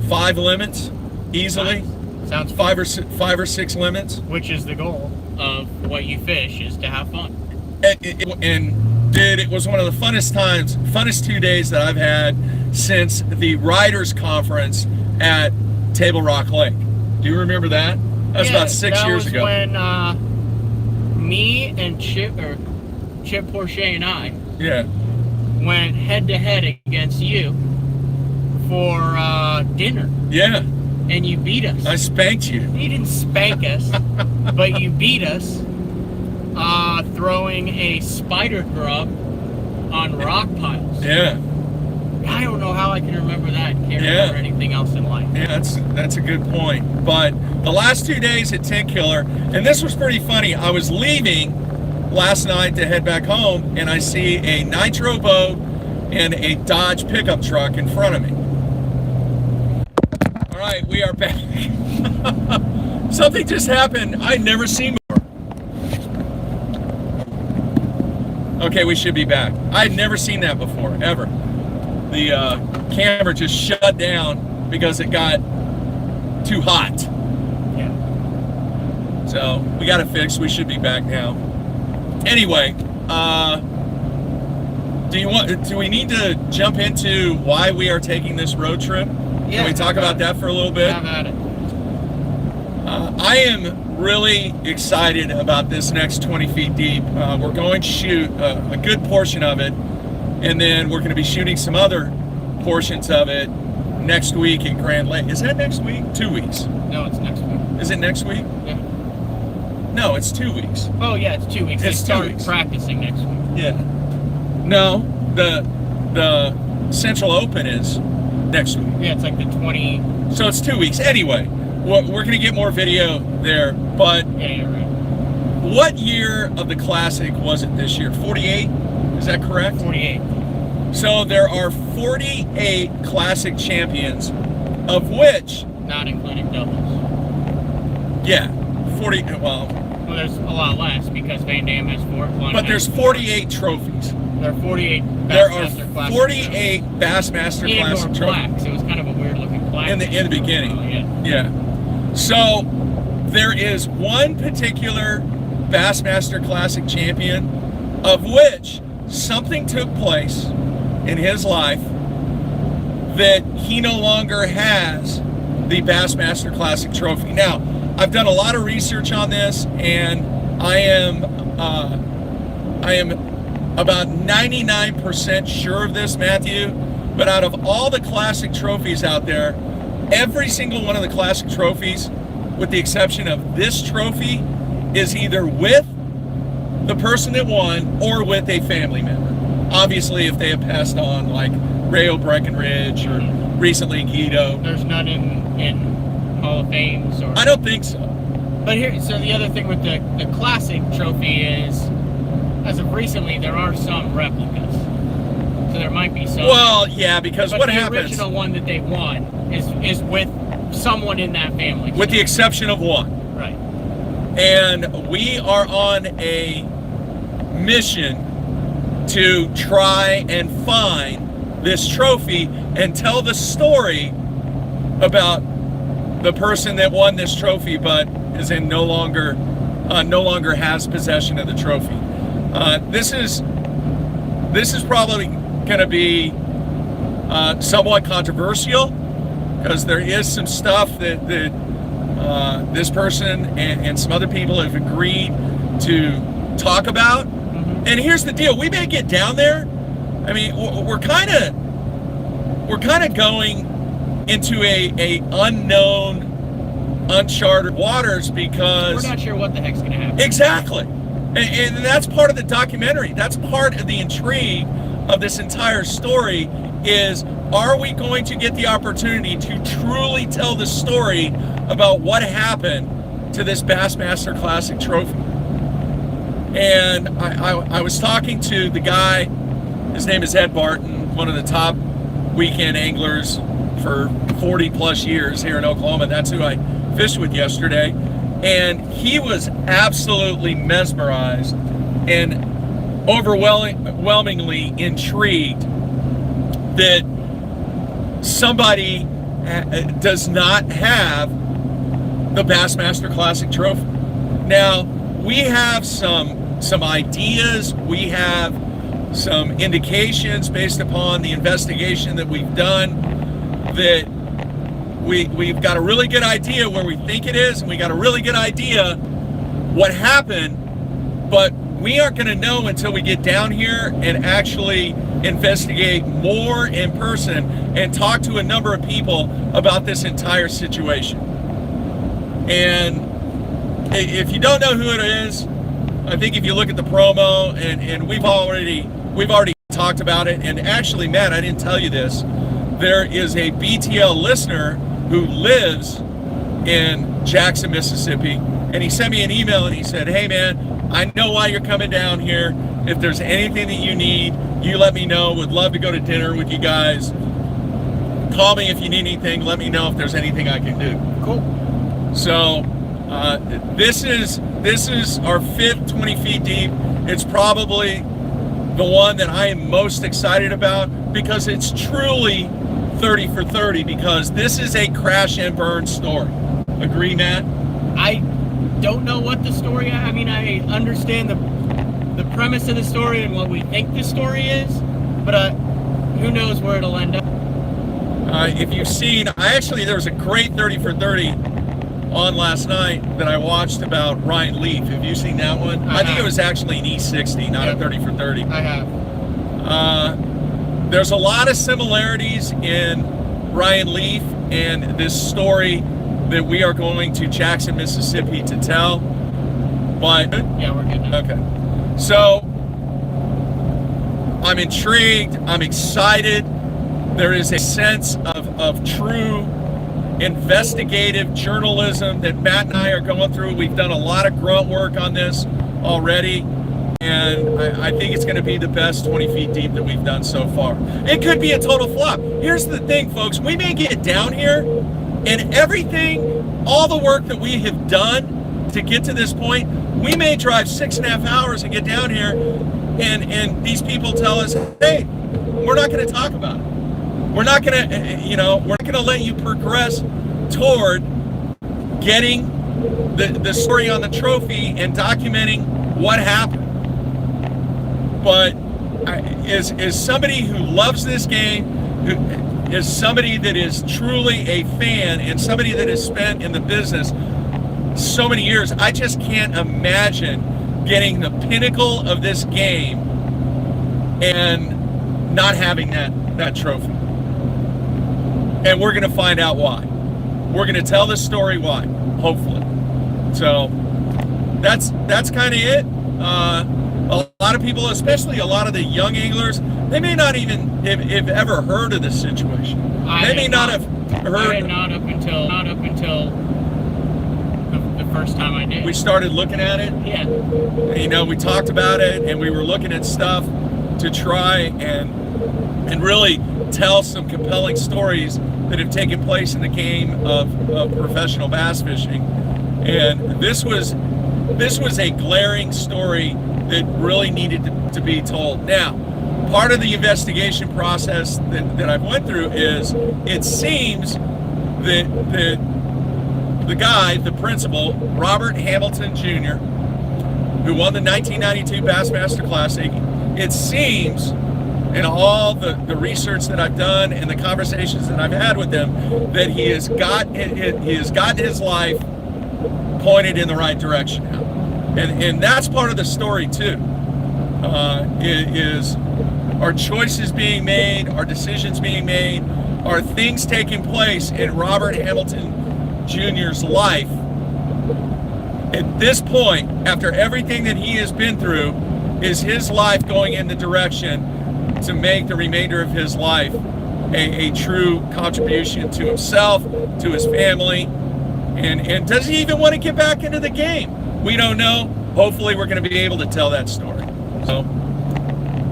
5 limits, easily. Nice. Sounds fun. 5 or 6 limits. Which is the goal of what you fish, is to have fun. And dude, it was one of the funnest 2 days that I've had since the Riders Conference at Table Rock Lake. Do you remember that? That was about 6 years ago. That was when me and Chip Porsche and I went head to head against you for dinner. Yeah. And you beat us. I spanked you. You didn't spank us, but you beat us throwing a spider grub on rock piles. Yeah. I don't know how I can remember that and can't remember anything else in life. Yeah, that's a good point. But the last 2 days at Tenkiller, and this was pretty funny. I was leaving last night to head back home, and I see a nitro boat and a Dodge pickup truck in front of me. All right, we are back. Something just happened I'd never seen before. Okay, we should be back. I had never seen that before, ever. The camera just shut down because it got too hot. Yeah. So we got it fixed. We should be back now. Anyway, do we need to jump into why we are taking this road trip? Yeah. Can we talk about that for a little bit? Have at it. I am really excited about this next 20 feet deep. We're going to shoot a good portion of it, and then we're going to be shooting some other portions of it next week in Grand Lake. Is that next week? 2 weeks. No, it's next week. Is it next week? Yeah. No, it's 2 weeks. Oh yeah, it's 2 weeks. It's They 2 start weeks. practicing next week. Yeah. No, the Central Open is next week. Yeah, it's like the 20. So it's 2 weeks. Anyway, we're going to get more video there, but Yeah, you're right. what year of the Classic was it this year? 48? Is that correct? 48. So there are 48 Classic champions, of which, Not including doubles. yeah, 40, well, Well, there's a lot less because Van Dam has 4. but there's 48 trophies. There are 48 There Bassmaster are Classic 48 Bassmaster and Classic or trophies. plaques. It was kind of a weird looking plaque. In the beginning. Oh, yeah. Yeah. So there is one particular Bassmaster Classic champion of which something took place in his life that he no longer has the Bassmaster Classic trophy. Now, I've done a lot of research on this, and I am about 99% sure of this, Matthew. But out of all the Classic trophies out there, every single one of the Classic trophies, with the exception of this trophy, is either with the person that won or with a family member. Obviously, if they have passed on, like Rayo Breckenridge or recently Guido. There's none in Hall of Fames or. I don't think so. But here, so the other thing with the Classic trophy is, as of recently, there are some replicas. So there might be some. Well, yeah, because but what the happens, original one that they won is with someone in that family. with the exception of one, Right. and we are on a mission to try and find this trophy and tell the story about the person that won this trophy, but is in no longer has possession of the trophy. This is probably going to be somewhat controversial, because there is some stuff that this person and some other people have agreed to talk about. Mm-hmm. And here's the deal: we may get down there. I mean, we're kind of going into a unknown, uncharted waters, because we're not sure what the heck's gonna happen. Exactly. And that's part of the documentary. That's part of the intrigue of this entire story, is, are we going to get the opportunity to truly tell the story about what happened to this Bassmaster Classic trophy? And I was talking to the guy, his name is Ed Barton, one of the top weekend anglers for 40 plus years here in Oklahoma. That's who I fished with yesterday. And he was absolutely mesmerized and overwhelmingly intrigued that somebody does not have the Bassmaster Classic trophy. Now, we have some ideas, we have some indications based upon the investigation that we've done, that we've got a really good idea where we think it is, and we got a really good idea what happened, but we aren't going to know until we get down here and actually investigate more in person and talk to a number of people about this entire situation. And if you don't know who it is, I think if you look at the promo, and we've already talked about it, and actually, Matt, I didn't tell you this, there is a BTL listener who lives in Jackson, Mississippi, and he sent me an email and he said, "Hey man, I know why you're coming down here. If there's anything that you need, you let me know. Would love to go to dinner with you guys. Call me if you need anything. Let me know if there's anything I can do." Cool. So this is our fifth 20 feet deep. It's probably the one that I am most excited about, because it's truly 30 for 30, because this is a crash and burn story. Agree, Matt? I don't know what the story. I mean, I understand the premise of the story and what we think the story is, but who knows where it'll end up. If you've seen, there was a great 30 for 30 on last night that I watched about Ryan Leaf. Have you seen that one? I think it was actually an E60, not a 30 for 30. I have. There's a lot of similarities in Ryan Leaf and this story that we are going to Jackson, Mississippi to tell. But yeah, we're good now. Okay. So I'm intrigued, I'm excited. There is a sense of true investigative journalism that Matt and I are going through. We've done a lot of grunt work on this already, and I think it's going to be the best 20 feet deep that we've done so far. It could be a total flop. Here's the thing, folks. We may get down here, and everything, all the work that we have done to get to this point, we may drive 6.5 hours and get down here, and these people tell us, "Hey, we're not going to talk about it. We're not going to, we're not going to let you progress toward getting the story on the trophy and documenting what happened." But as somebody who loves this game, who is somebody that is truly a fan and somebody that has spent in the business so many years, I just can't imagine getting the pinnacle of this game and not having that trophy. And we're going to find out why. We're going to tell the story why, hopefully. So that's kind of it. A lot of people, especially a lot of the young anglers, they may not even have ever heard of this situation. They may not have heard. I had not up until the first time I did. We started looking at it. Yeah. We talked about it, and we were looking at stuff to try and really tell some compelling stories that have taken place in the game of professional bass fishing. And this was a glaring story that really needed to be told. Now, part of the investigation process that I've went through is, it seems that the guy, the principal, Robert Hamilton Jr., who won the 1992 Bassmaster Classic, it seems, in all the research that I've done and the conversations that I've had with him, that he has gotten his life pointed in the right direction now. And that's part of the story too. Is our choices being made, our decisions being made, are things taking place in Robert Hamilton Jr.'s life at this point, after everything that he has been through, is his life going in the direction to make the remainder of his life a true contribution to himself, to his family, and does he even want to get back into the game? We don't know. Hopefully we're going to be able to tell that story. So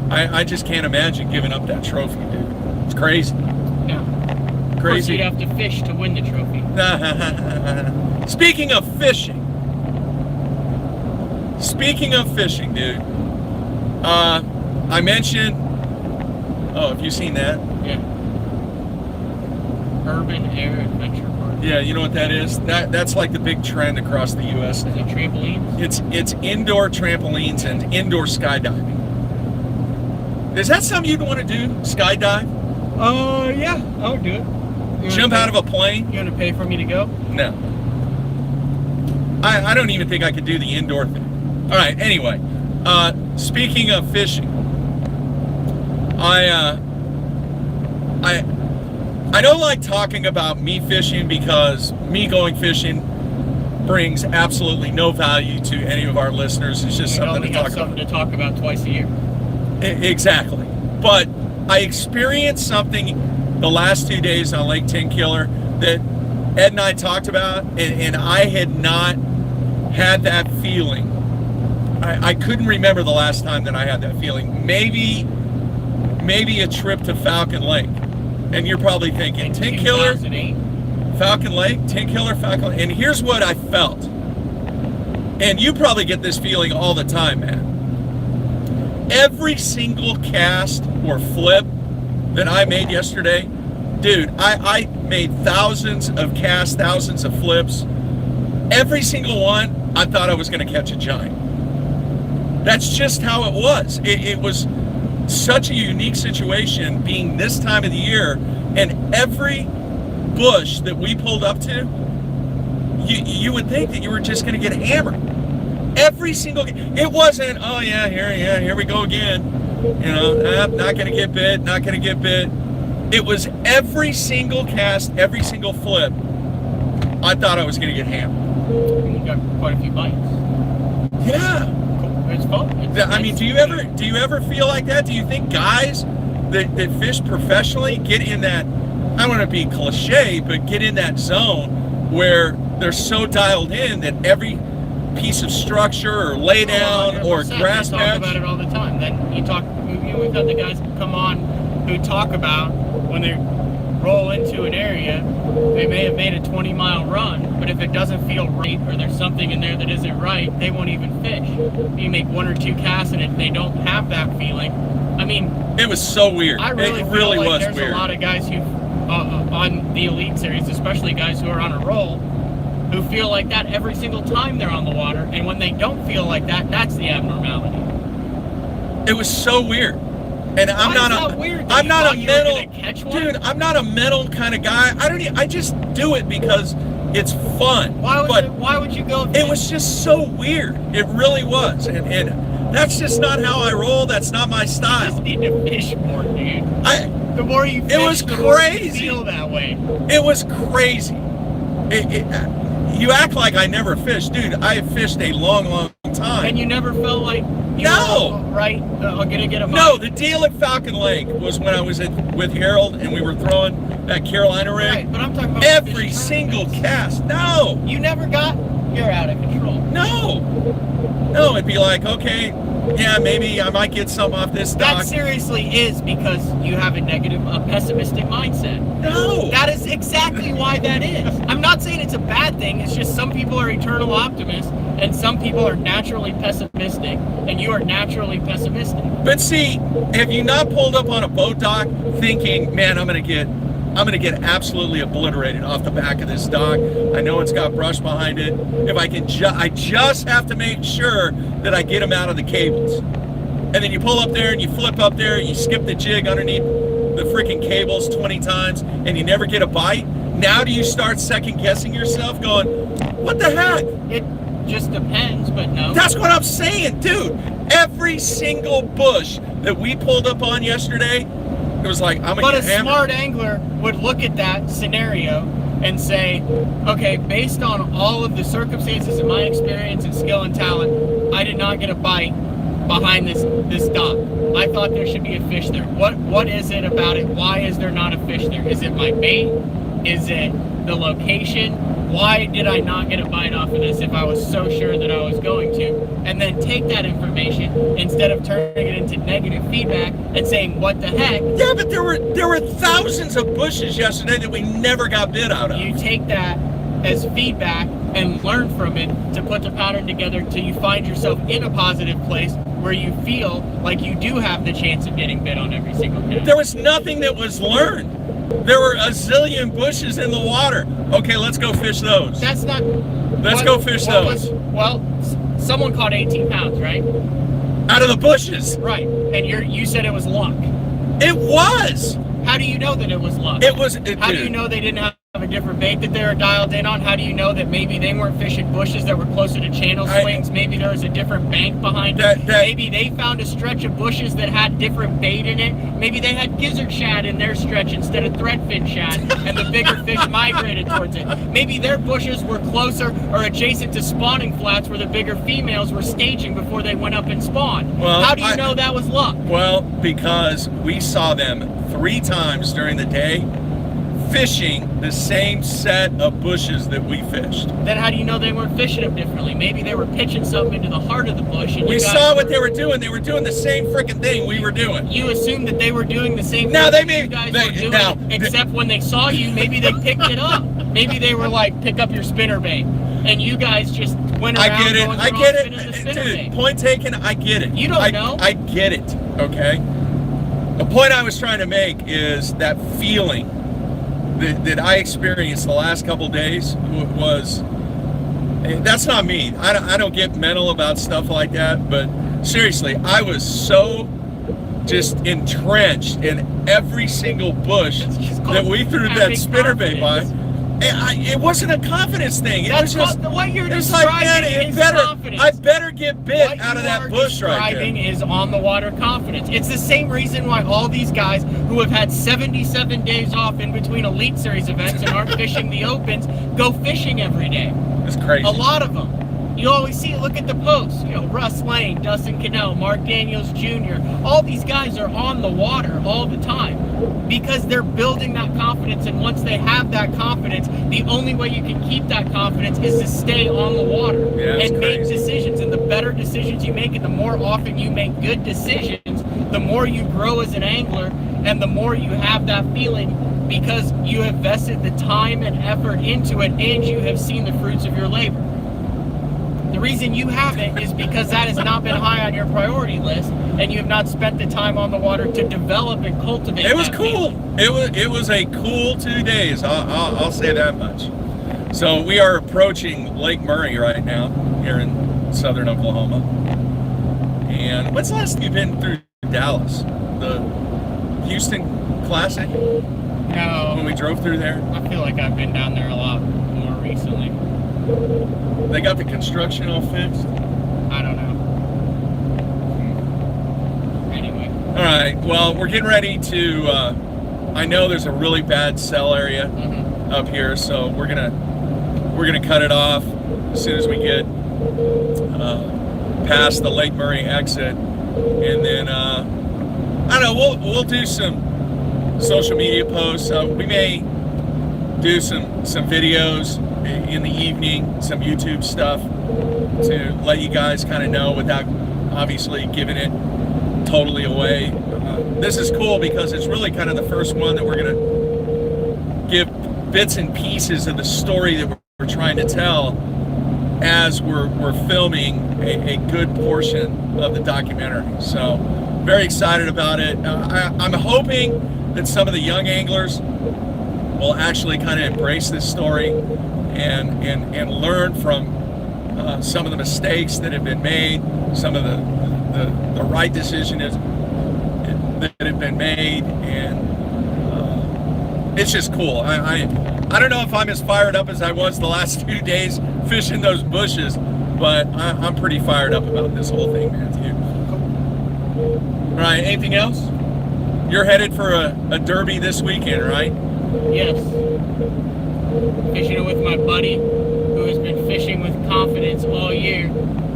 I just can't imagine giving up that trophy, dude. It's crazy. Yeah. Crazy. Of course, you'd have to fish to win the trophy. Speaking of fishing, dude. I mentioned. Oh, have you seen that? Yeah. Urban Air Adventure Park. Yeah, you know what that is? That's like the big trend across the U.S. Is it trampolines? It's indoor trampolines and indoor skydiving. Is that something you'd want to do? Skydive? Yeah, I would do it. Jump out of a plane? You want to pay for me to go? No. I don't even think I could do the indoor thing. All right, anyway. Speaking of fishing, I don't like talking about me fishing because me going fishing brings absolutely no value to any of our listeners. It's just something to talk about. Something to talk about twice a year. Exactly. But I experienced something the last 2 days on Lake Tenkiller that Ed and I talked about, and I had not had that feeling. I couldn't remember the last time that I had that feeling. Maybe a trip to Falcon Lake. And you're probably thinking, Tenkiller, Falcon Lake, Tenkiller, Falcon Lake. And here's what I felt. And you probably get this feeling all the time, man. Every single cast or flip that I made yesterday, dude, I made thousands of casts, thousands of flips. Every single one, I thought I was going to catch a giant. That's just how it was. It was such a unique situation being this time of the year, and every bush that we pulled up to, you would think that you were just going to get hammered. Every single, it wasn't, oh yeah, here we go again. You know, not going to get bit, not going to get bit. It was every single cast, every single flip, I thought I was going to get hammered. You got quite a few bites. Yeah. It's fun. I mean, do you ever feel like that? Do you think guys that fish professionally get in that, I don't want to be cliche, but get in that zone where they're so dialed in that every piece of structure or lay down or grass patch. patch? Talk about it all the time. Then we've got the guys come on who talk about when they roll into an area, they may have made a 20-mile run, but if it doesn't feel right or there's something in there that isn't right, they won't even fish. You make one or two casts and if they don't have that feeling, I mean, it was so weird. I really it feel really like was there's weird. a lot of guys who, on the Elite Series, especially guys who are on a roll, who feel like that every single time they're on the water, and when they don't feel like that, that's the abnormality. It was so weird. And I'm not a mental dude. I'm not a mental kind of guy. I just do it because it's fun. Why would you go? It was just so weird. It really was, and that's just not how I roll. That's not my style. You just need to fish more, dude. The more you fish, it was the crazy. more you feel that way. It was crazy. You act like I never fished, dude. I have fished a long time. And you never felt like you no were right. I'm gonna get a bite. No, the deal at Falcon Lake was when I was with Harold and we were throwing that Carolina rig. Right, but I'm talking about every single cast. No, you never got. You're out of control. No, it'd be like, okay, yeah, maybe I might get some off this dock. That seriously is because you have a pessimistic mindset. No, that is exactly why that is. I'm not saying it's a bad thing. It's just some people are eternal optimists and some people are naturally pessimistic, and you are naturally pessimistic. But see, have you not pulled up on a boat dock thinking, man, I'm gonna get I'm going to get absolutely obliterated off the back of this dock. I know it's got brush behind it. If I can, I just have to make sure that I get them out of the cables. And then you pull up there and you flip up there, you skip the jig underneath the freaking cables 20 times, and you never get a bite. Now do you start second guessing yourself, going, what the heck? It just depends, but no. That's what I'm saying, dude. Every single bush that we pulled up on yesterday, it was like, I'm gonna get hammered. But a smart angler would look at that scenario and say, okay, based on all of the circumstances and my experience and skill and talent, I did not get a bite behind this dock. I thought there should be a fish there. What is it about it? Why is there not a fish there? Is it my bait? Is it the location? Why did I not get a bite off of this if I was so sure that I was going to? And then take that information instead of turning it into negative feedback and saying, what the heck? Yeah, but there were thousands of bushes yesterday that we never got bit out of. You take that as feedback and learn from it to put the pattern together till you find yourself in a positive place where you feel like you do have the chance of getting bit on every single cast. There was nothing that was learned. There were a zillion bushes in the water. Okay, let's go fish those. That's not... Let's go fish those. Someone caught 18 pounds, right? Out of the bushes. Right, and you said it was luck. It was. How do you know that it was luck? It was. How do you know they didn't have a different bait that they were dialed in on? How do you know that maybe they weren't fishing bushes that were closer to channel swings? Maybe there was a different bank behind it. Maybe they found a stretch of bushes that had different bait in it. Maybe they had gizzard shad in their stretch instead of threadfin shad, and the bigger fish migrated towards it. Maybe their bushes were closer or adjacent to spawning flats where the bigger females were staging before they went up and spawned. Well, how do you know that was luck? Well, because we saw them 3 times during the day fishing the same set of bushes that we fished. Then how do you know they weren't fishing them differently? Maybe they were pitching something into the heart of the bush. And we saw what they were doing. They were doing the same freaking thing we were doing. You assumed that they were doing the same thing you guys were doing, except when they saw you, maybe they picked it up. Maybe they were like, pick up your spinner bait. And you guys just went around I get it. Dude, point taken, I get it. You don't know. I get it, okay? The point I was trying to make is that feeling that I experienced the last couple days was, that's not me. I don't get mental about stuff like that, but seriously, I was so just entrenched in every single bush that we threw that spinnerbait by. It wasn't a confidence thing. It was just what you're describing is confidence. I better get bit out of that bush right there. Is on the water confidence. It's the same reason why all these guys who have had 77 days off in between Elite Series events and aren't fishing the opens go fishing every day. It's crazy. A lot of them. You always see, look at the posts, Russ Lane, Dustin Cannell, Mark Daniels Jr. All these guys are on the water all the time because they're building that confidence, and once they have that confidence, the only way you can keep that confidence is to stay on the water and make decisions. And the better decisions you make and the more often you make good decisions, the more you grow as an angler and the more you have that feeling because you have vested the time and effort into it and you have seen the fruits of your labor. The reason you haven't is because that has not been high on your priority list, and you have not spent the time on the water to develop and cultivate. It was cool. It was a cool 2 days. I'll say that much. So we are approaching Lake Murray right now here in southern Oklahoma. And when's the last time you've been through Dallas? The Houston Classic? No. When we drove through there? I feel like I've been down there a lot more recently. They got the construction all fixed? I don't know. Anyway. All right. Well, we're getting ready to. I know there's a really bad cell area up here, so we're gonna cut it off as soon as we get past the Lake Murray exit, and then I don't know. We'll do some social media posts. We may do some videos in the evening, some YouTube stuff to let you guys kind of know without obviously giving it totally away. This is cool because it's really kind of the first one that we're going to give bits and pieces of the story that we're trying to tell as we're filming a good portion of the documentary. So very excited about it. I'm hoping that some of the young anglers will actually kind of embrace this story and learn from some of the mistakes that have been made, some of the right decisions that have been made, and it's just cool. I don't know if I'm as fired up as I was the last 2 days fishing those bushes, but I'm pretty fired up about this whole thing, Matthew. All right, anything else? You're headed for a derby this weekend, right? Yes. Fishing it with my buddy, who has been fishing with confidence all year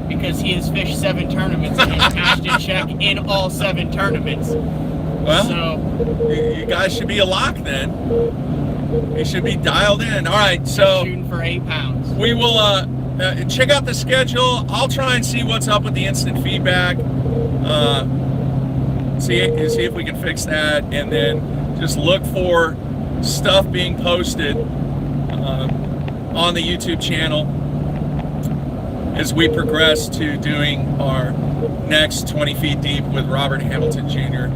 because he has fished 7 tournaments and has cashed a check in all 7 tournaments. Well, so you guys should be a lock then. You should be dialed in. All right, so shooting for 8 pounds. we will check out the schedule. I'll try and see what's up with the instant feedback. See if we can fix that, and then just look for stuff being posted on the YouTube channel as we progress to doing our next 20 feet deep with Robert Hamilton Jr.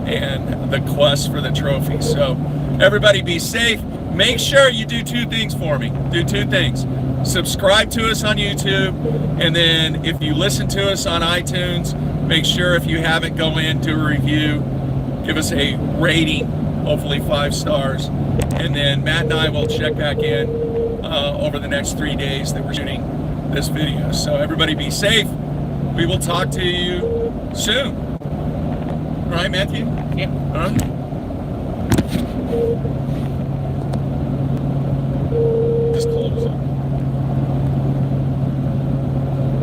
and the quest for the trophy. So everybody be safe. Make sure you do 2 things for me. Do 2 things. Subscribe to us on YouTube, and then if you listen to us on iTunes, make sure if you haven't, go in, do a review, give us a rating, hopefully 5 stars, and then Matt and I will check back in over the next 3 days that we're shooting this video. So everybody be safe. We will talk to you soon. All right, Matthew? Yep. All right. Just close it.